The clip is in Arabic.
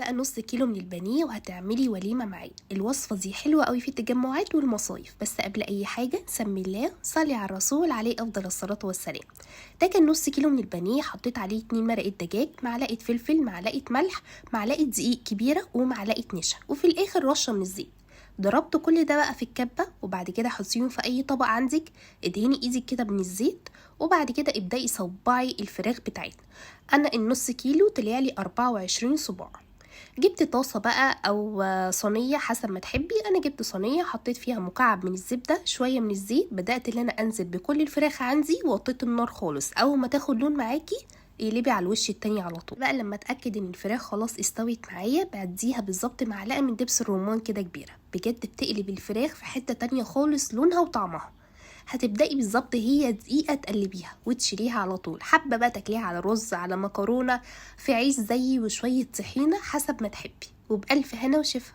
بقى نص كيلو من البانيه وهتعملي وليمة معاه. الوصفة دي حلوة قوي في التجمعات والمصايف. بس قبل اي حاجة سمي الله، صلي على الرسول عليه افضل الصلاة والسلام. ده كان نص كيلو من البانيه، حطيت عليه 2 مرقة دجاج، معلقة فلفل، معلقة ملح، معلقة دقيق كبيرة ومعلقة نشا، وفي الاخر رشة من الزيت. ضربت كل ده بقى في الكبة، وبعد كده حطيهم في اي طبق عندك، ادهني ايدك كده من الزيت، وبعد كده ابدأي صبعي الفراخ بتاعتنا. انا النص كيلو طلعلي 24 صباع. جبت طاسة بقى او صينية حسب ما تحبي. انا جبت صينية، حطيت فيها مكعب من الزبدة، شوية من الزيت، بدأت ان انا انزل بكل الفراخ عندي، وطيت النار خالص. اول ما تاخد لون معاكي اقلبي على الوش التاني على طول. بقى لما اتاكد ان الفراخ خلاص استوت معايا، بديها بالظبط معلقه من دبس الرمان كده كبيره. بجد بتقلب الفراخ في حته تانية خالص، لونها وطعمها. هتبدأي بالظبط هي دقيقة تقلبيها وتشيليها على طول. حابة بقى تاكليها على رز، على مكرونة، في عيش زي وشوية طحينة، حسب ما تحبي. وبألف هنا وشفا.